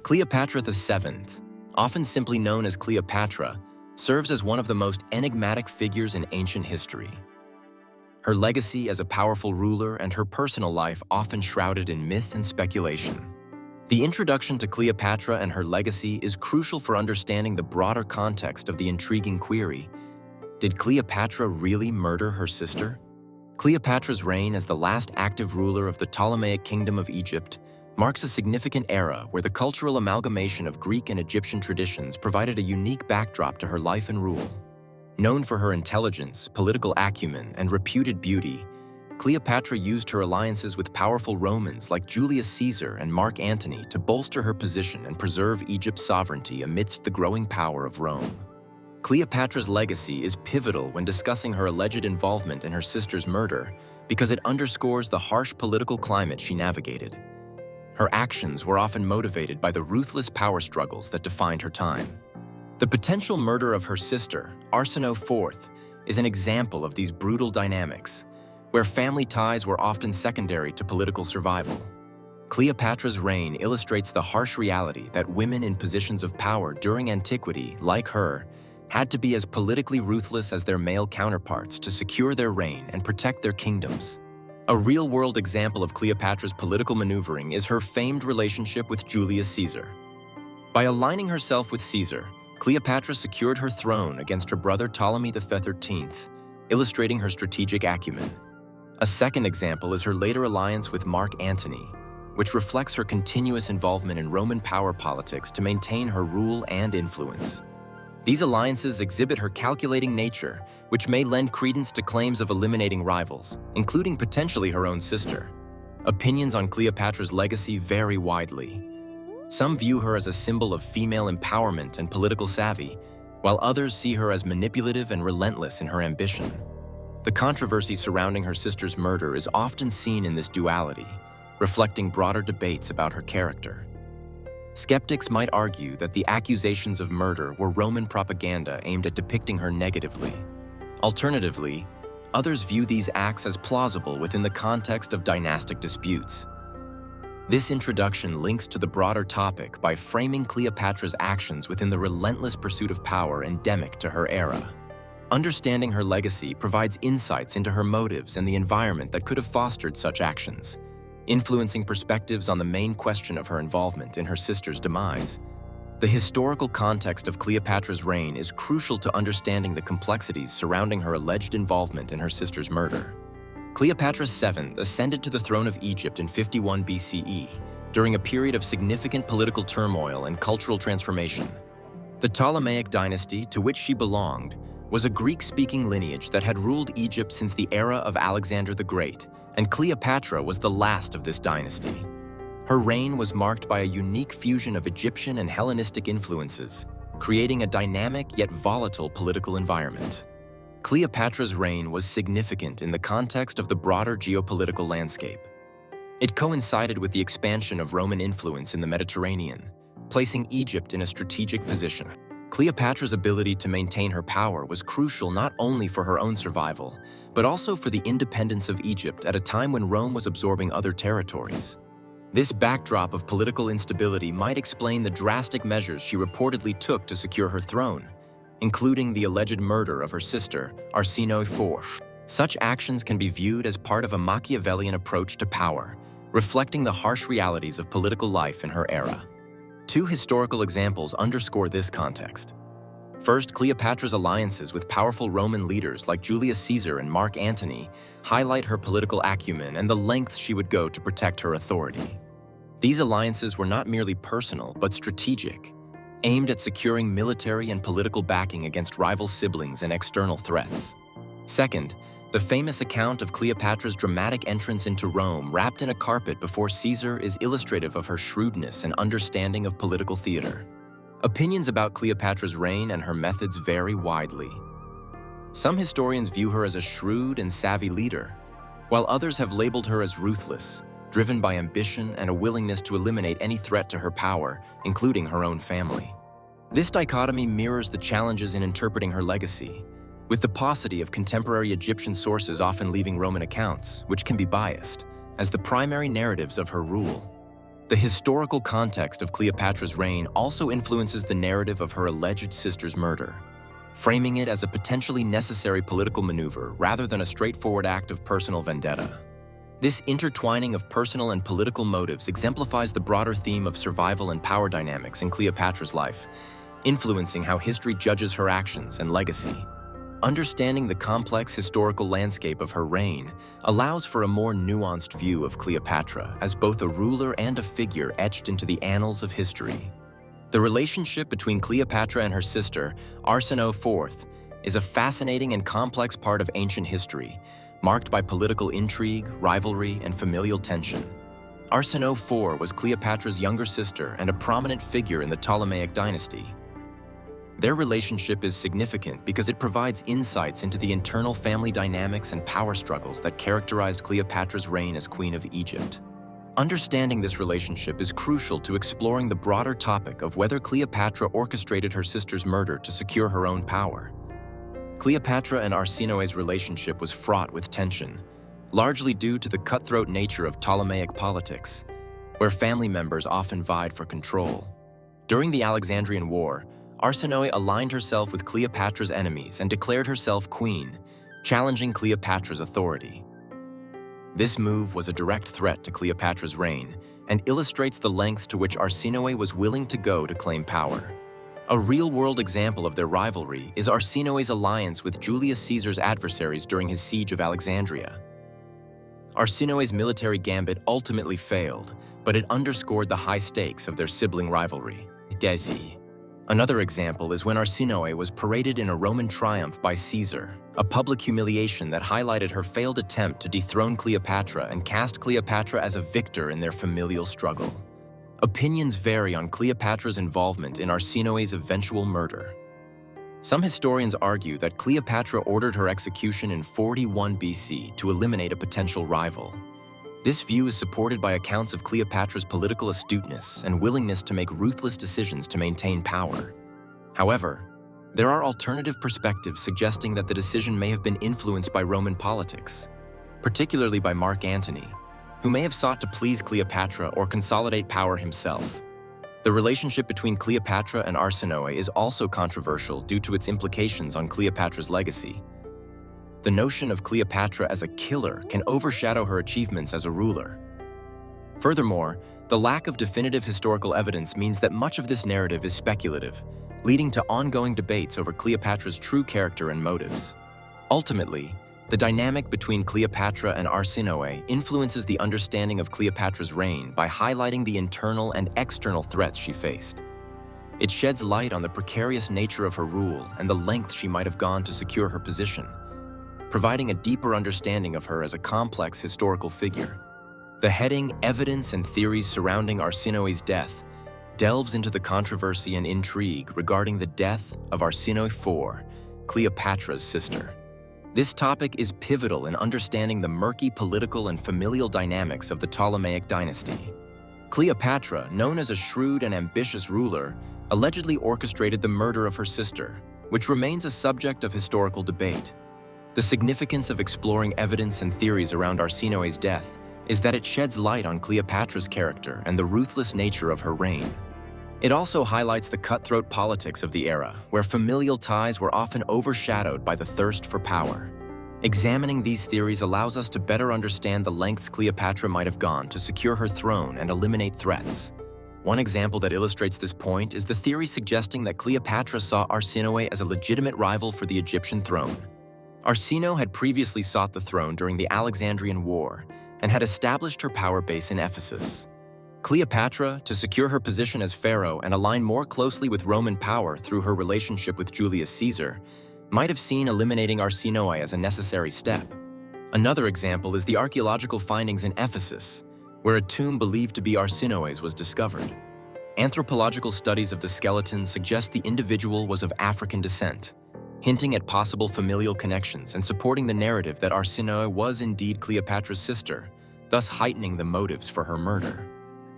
Cleopatra VII, often simply known as Cleopatra, serves as one of the most enigmatic figures in ancient history. Her legacy as a powerful ruler and her personal life often shrouded in myth and speculation. The introduction to Cleopatra and her legacy is crucial for understanding the broader context of the intriguing query: did Cleopatra really murder her sister? Cleopatra's reign as the last active ruler of the Ptolemaic Kingdom of Egypt marks a significant era where the cultural amalgamation of Greek and Egyptian traditions provided a unique backdrop to her life and rule. Known for her intelligence, political acumen, and reputed beauty, Cleopatra used her alliances with powerful Romans like Julius Caesar and Mark Antony to bolster her position and preserve Egypt's sovereignty amidst the growing power of Rome. Cleopatra's legacy is pivotal when discussing her alleged involvement in her sister's murder because it underscores the harsh political climate she navigated. Her actions were often motivated by the ruthless power struggles that defined her time. The potential murder of her sister, Arsinoe IV, is an example of these brutal dynamics, where family ties were often secondary to political survival. Cleopatra's reign illustrates the harsh reality that women in positions of power during antiquity, like her, had to be as politically ruthless as their male counterparts to secure their reign and protect their kingdoms. A real-world example of Cleopatra's political maneuvering is her famed relationship with Julius Caesar. By aligning herself with Caesar, Cleopatra secured her throne against her brother Ptolemy XIII, illustrating her strategic acumen. A second example is her later alliance with Mark Antony, which reflects her continuous involvement in Roman power politics to maintain her rule and influence. These alliances exhibit her calculating nature, which may lend credence to claims of eliminating rivals, including potentially her own sister. Opinions on Cleopatra's legacy vary widely. Some view her as a symbol of female empowerment and political savvy, while others see her as manipulative and relentless in her ambition. The controversy surrounding her sister's murder is often seen in this duality, reflecting broader debates about her character. Skeptics might argue that the accusations of murder were Roman propaganda aimed at depicting her negatively. Alternatively, others view these acts as plausible within the context of dynastic disputes. This introduction links to the broader topic by framing Cleopatra's actions within the relentless pursuit of power endemic to her era. Understanding her legacy provides insights into her motives and the environment that could have fostered such actions, influencing perspectives on the main question of her involvement in her sister's demise. The historical context of Cleopatra's reign is crucial to understanding the complexities surrounding her alleged involvement in her sister's murder. Cleopatra VII ascended to the throne of Egypt in 51 BCE, during a period of significant political turmoil and cultural transformation. The Ptolemaic dynasty, to which she belonged, was a Greek-speaking lineage that had ruled Egypt since the era of Alexander the Great, and Cleopatra was the last of this dynasty. Her reign was marked by a unique fusion of Egyptian and Hellenistic influences, creating a dynamic yet volatile political environment. Cleopatra's reign was significant in the context of the broader geopolitical landscape. It coincided with the expansion of Roman influence in the Mediterranean, placing Egypt in a strategic position. Cleopatra's ability to maintain her power was crucial not only for her own survival, but also for the independence of Egypt at a time when Rome was absorbing other territories. This backdrop of political instability might explain the drastic measures she reportedly took to secure her throne, including the alleged murder of her sister, Arsinoe IV. Such actions can be viewed as part of a Machiavellian approach to power, reflecting the harsh realities of political life in her era. Two historical examples underscore this context. First, Cleopatra's alliances with powerful Roman leaders like Julius Caesar and Mark Antony highlight her political acumen and the lengths she would go to protect her authority. These alliances were not merely personal, but strategic, aimed at securing military and political backing against rival siblings and external threats. Second, the famous account of Cleopatra's dramatic entrance into Rome wrapped in a carpet before Caesar is illustrative of her shrewdness and understanding of political theater. Opinions about Cleopatra's reign and her methods vary widely. Some historians view her as a shrewd and savvy leader, while others have labeled her as ruthless, driven by ambition and a willingness to eliminate any threat to her power, including her own family. This dichotomy mirrors the challenges in interpreting her legacy, with the paucity of contemporary Egyptian sources often leaving Roman accounts, which can be biased, as the primary narratives of her rule. The historical context of Cleopatra's reign also influences the narrative of her alleged sister's murder, framing it as a potentially necessary political maneuver rather than a straightforward act of personal vendetta. This intertwining of personal and political motives exemplifies the broader theme of survival and power dynamics in Cleopatra's life, influencing how history judges her actions and legacy. Understanding the complex historical landscape of her reign allows for a more nuanced view of Cleopatra as both a ruler and a figure etched into the annals of history. The relationship between Cleopatra and her sister, Arsinoe IV, is a fascinating and complex part of ancient history, marked by political intrigue, rivalry, and familial tension. Arsinoe IV was Cleopatra's younger sister and a prominent figure in the Ptolemaic dynasty. Their relationship is significant because it provides insights into the internal family dynamics and power struggles that characterized Cleopatra's reign as Queen of Egypt. Understanding this relationship is crucial to exploring the broader topic of whether Cleopatra orchestrated her sister's murder to secure her own power. Cleopatra and Arsinoe's relationship was fraught with tension, largely due to the cutthroat nature of Ptolemaic politics, where family members often vied for control. During the Alexandrian War, Arsinoe aligned herself with Cleopatra's enemies and declared herself queen, challenging Cleopatra's authority. This move was a direct threat to Cleopatra's reign and illustrates the lengths to which Arsinoe was willing to go to claim power. A real-world example of their rivalry is Arsinoe's alliance with Julius Caesar's adversaries during his siege of Alexandria. Arsinoe's military gambit ultimately failed, but it underscored the high stakes of their sibling rivalry. Another example is when Arsinoe was paraded in a Roman triumph by Caesar, a public humiliation that highlighted her failed attempt to dethrone Cleopatra and cast Cleopatra as a victor in their familial struggle. Opinions vary on Cleopatra's involvement in Arsinoe's eventual murder. Some historians argue that Cleopatra ordered her execution in 41 BC to eliminate a potential rival. This view is supported by accounts of Cleopatra's political astuteness and willingness to make ruthless decisions to maintain power. However, there are alternative perspectives suggesting that the decision may have been influenced by Roman politics, particularly by Mark Antony, who may have sought to please Cleopatra or consolidate power himself. The relationship between Cleopatra and Arsinoe is also controversial due to its implications on Cleopatra's legacy. The notion of Cleopatra as a killer can overshadow her achievements as a ruler. Furthermore, the lack of definitive historical evidence means that much of this narrative is speculative, leading to ongoing debates over Cleopatra's true character and motives. Ultimately, the dynamic between Cleopatra and Arsinoe influences the understanding of Cleopatra's reign by highlighting the internal and external threats she faced. It sheds light on the precarious nature of her rule and the lengths she might have gone to secure her position, providing a deeper understanding of her as a complex historical figure. The heading Evidence and Theories Surrounding Arsinoe's Death delves into the controversy and intrigue regarding the death of Arsinoe IV, Cleopatra's sister. This topic is pivotal in understanding the murky political and familial dynamics of the Ptolemaic dynasty. Cleopatra, known as a shrewd and ambitious ruler, allegedly orchestrated the murder of her sister, which remains a subject of historical debate. The significance of exploring evidence and theories around Arsinoe's death is that it sheds light on Cleopatra's character and the ruthless nature of her reign. It also highlights the cutthroat politics of the era, where familial ties were often overshadowed by the thirst for power. Examining these theories allows us to better understand the lengths Cleopatra might have gone to secure her throne and eliminate threats. One example that illustrates this point is the theory suggesting that Cleopatra saw Arsinoe as a legitimate rival for the Egyptian throne. Arsinoe had previously sought the throne during the Alexandrian War and had established her power base in Ephesus. Cleopatra, to secure her position as pharaoh and align more closely with Roman power through her relationship with Julius Caesar, might have seen eliminating Arsinoe as a necessary step. Another example is the archaeological findings in Ephesus, where a tomb believed to be Arsinoe's was discovered. Anthropological studies of the skeleton suggest the individual was of African descent, hinting at possible familial connections and supporting the narrative that Arsinoe was indeed Cleopatra's sister, thus heightening the motives for her murder.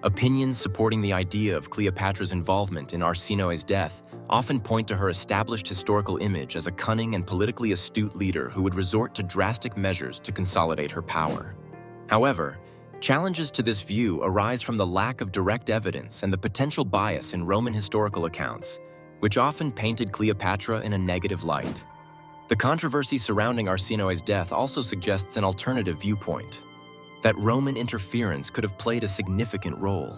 Opinions supporting the idea of Cleopatra's involvement in Arsinoe's death often point to her established historical image as a cunning and politically astute leader who would resort to drastic measures to consolidate her power. However, Challenges to this view arise from the lack of direct evidence and the potential bias in Roman historical accounts, which often painted Cleopatra in a negative light. The controversy surrounding Arsinoe's death also suggests an alternative viewpoint, that Roman interference could have played a significant role.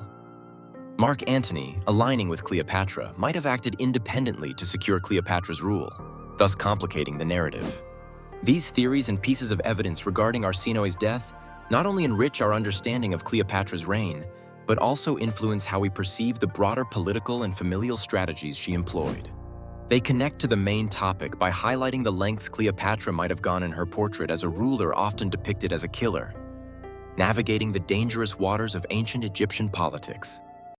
Mark Antony, aligning with Cleopatra, might have acted independently to secure Cleopatra's rule, thus complicating the narrative. These theories and pieces of evidence regarding Arsinoe's death not only enrich our understanding of Cleopatra's reign, but also influence how we perceive the broader political and familial strategies she employed. They connect to the main topic by highlighting the lengths Cleopatra might have gone in her portrait as a ruler often depicted as a killer, navigating the dangerous waters of ancient Egyptian politics.